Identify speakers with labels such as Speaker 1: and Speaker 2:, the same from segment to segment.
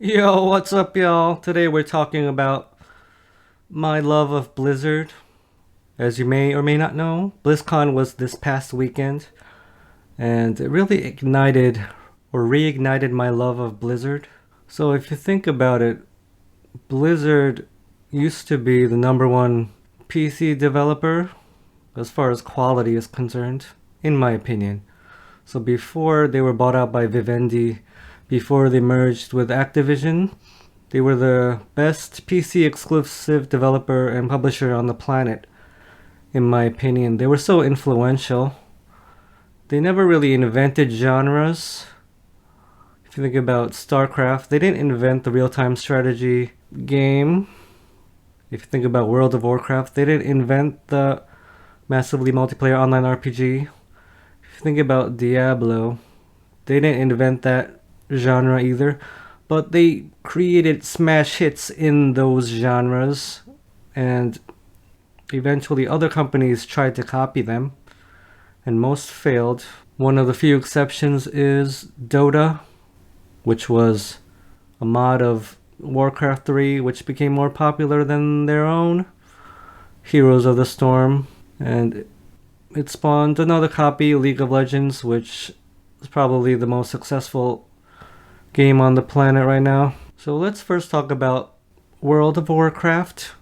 Speaker 1: Yo, what's up, y'all? Today we're talking about my love of Blizzard. As you may or may not know, BlizzCon was this past weekend, and it really ignited or reignited my love of Blizzard. So, if you think about it, Blizzard used to be the number one PC developer as far as quality is concerned, in my opinion. So, before they were bought out by Vivendi, before they merged with Activision, they were the best PC exclusive developer and publisher on the planet, in my opinion. They were so influential. They never really invented genres. If you think about StarCraft, they didn't invent the real time strategy game. If you think about World of Warcraft, they didn't invent the massively multiplayer online RPG. If you think about Diablo, they didn't invent that genre either, but they created smash hits in those genres, and eventually other companies tried to copy them, and most failed. One of the few exceptions is Dota, which was a mod of Warcraft 3, which became more popular than their own, Heroes of the Storm, and it spawned another copy, League of Legends, which is probably the most successful game on the planet right now. So let's first talk about World of Warcraft.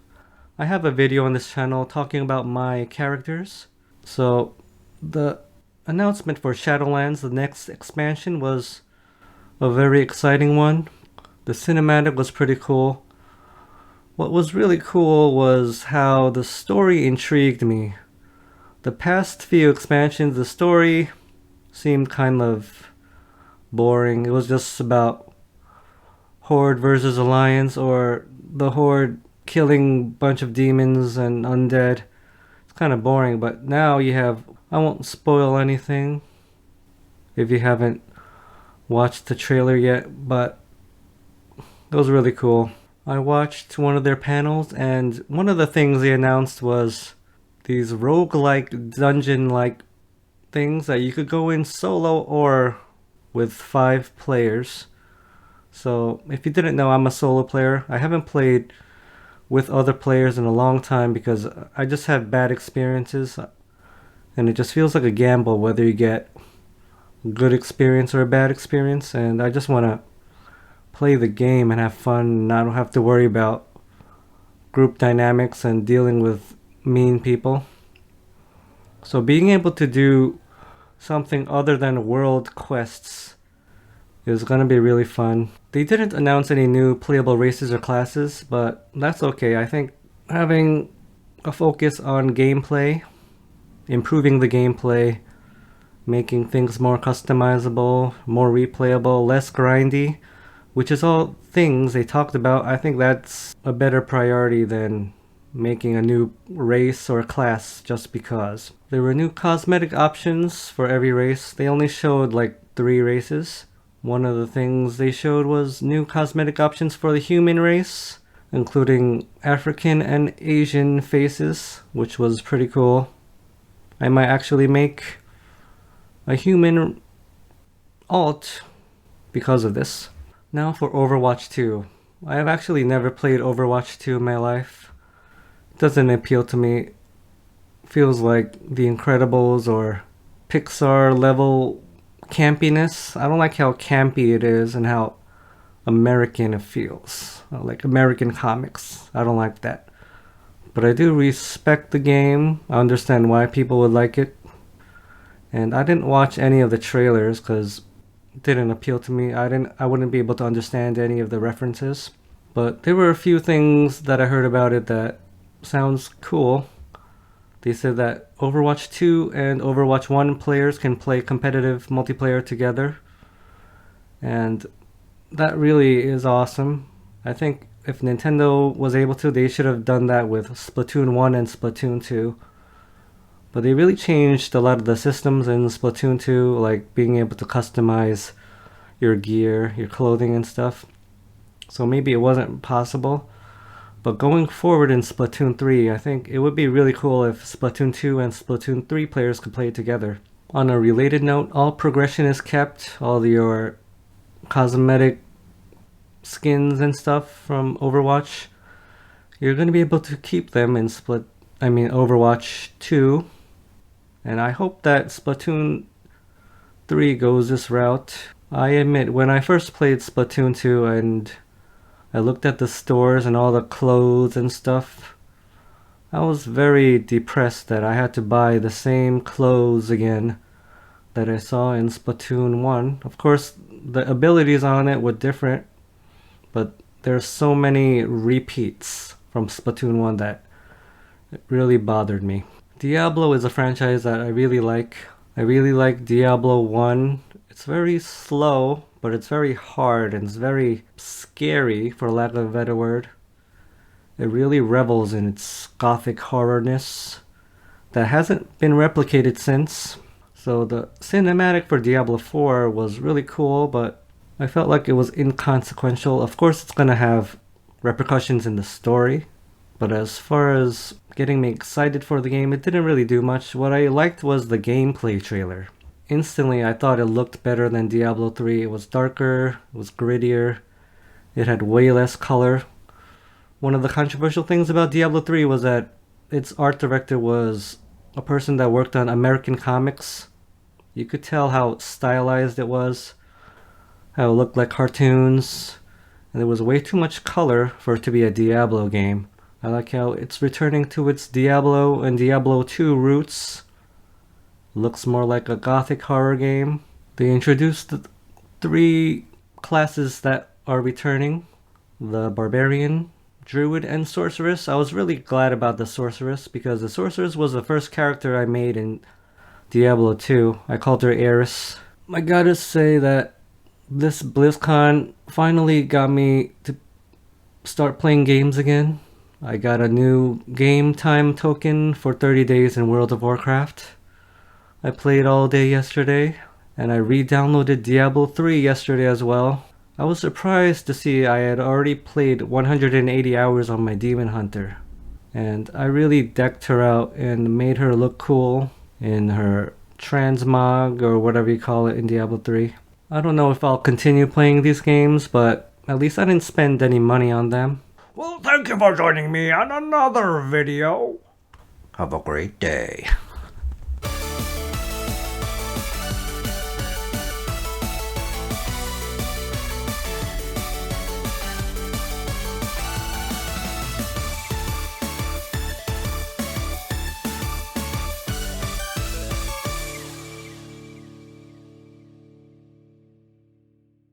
Speaker 1: I have a video on this channel talking about my characters. So the announcement for Shadowlands, the next expansion, was a very exciting one. The cinematic was pretty cool. What was really cool was how the story intrigued me. The past few expansions, the story seemed kind of boring. It was just about Horde versus Alliance, or the Horde killing a bunch of demons and undead. It's kind of boring, but now you have. I won't spoil anything if you haven't watched the trailer yet, but it was really cool. I watched one of their panels, and one of the things they announced was these roguelike dungeon-like things that you could go in solo or with 5 players. So if you didn't know, I'm a solo player. I haven't played with other players in a long time because I just had bad experiences, and it just feels like a gamble whether you get a good experience or a bad experience, and I just want to play the game and have fun and not have to worry about group dynamics and dealing with mean people. So being able to do something other than world quests is gonna be really fun. They didn't announce any new playable races or classes, but that's okay. I think having a focus on gameplay, improving the gameplay, making things more customizable, more replayable, less grindy, which is all things they talked about, I think that's a better priority than making a new race or class just because. There were new cosmetic options for every race. They only showed like 3 races. One of the things they showed was new cosmetic options for the human race, including African and Asian faces, which was pretty cool. I might actually make a human alt because of this. Now for Overwatch 2. I have actually never played Overwatch 2 in my life. It doesn't appeal to me. Feels like The Incredibles or Pixar level campiness. I don't like how campy it is and how American it feels. Like American comics. I don't like that. But I do respect the game. I understand why people would like it. And I didn't watch any of the trailers because it didn't appeal to me. I wouldn't be able to understand any of the references. But there were a few things that I heard about it that sounds cool. They said that Overwatch 2 and Overwatch 1 players can play competitive multiplayer together. And that really is awesome. I think if Nintendo was able to, they should have done that with Splatoon 1 and Splatoon 2. But they really changed a lot of the systems in Splatoon 2, like being able to customize your gear, your clothing and stuff. So maybe it wasn't possible. But going forward in Splatoon 3, I think it would be really cool if Splatoon 2 and Splatoon 3 players could play together. On a related note, all progression is kept, all your cosmetic skins and stuff from Overwatch, you're going to be able to keep them in Overwatch 2. And I hope that Splatoon 3 goes this route. I admit, when I first played Splatoon 2 and I looked at the stores and all the clothes and stuff, I was very depressed that I had to buy the same clothes again that I saw in Splatoon 1. Of course, the abilities on it were different, but there's so many repeats from Splatoon 1 that it really bothered me. Diablo is a franchise that I really like. I really like Diablo 1. It's very slow, but it's very hard and it's very scary, for lack of a better word. It really revels in its gothic horrorness that hasn't been replicated since. So the cinematic for Diablo 4 was really cool, but I felt like it was inconsequential. Of course, it's gonna have repercussions in the story, but as far as getting me excited for the game, it didn't really do much. What I liked was the gameplay trailer. Instantly, I thought it looked better than Diablo 3. It was darker, it was grittier, it had way less color. One of the controversial things about Diablo 3 was that its art director was a person that worked on American comics. You could tell how stylized it was, how it looked like cartoons, and there was way too much color for it to be a Diablo game. I like how it's returning to its Diablo and Diablo 2 roots. Looks more like a gothic horror game. They introduced the 3 classes that are returning: the Barbarian, Druid, and Sorceress. I was really glad about the Sorceress because the Sorceress was the first character I made in Diablo 2. I called her Eris. I gotta say that this BlizzCon finally got me to start playing games again. I got a new game time token for 30 days in World of Warcraft. I played all day yesterday, and I re-downloaded Diablo 3 yesterday as well. I was surprised to see I had already played 180 hours on my Demon Hunter, and I really decked her out and made her look cool in her transmog or whatever you call it in Diablo 3. I don't know if I'll continue playing these games, but at least I didn't spend any money on them. Well, thank you for joining me on another video. Have a great day.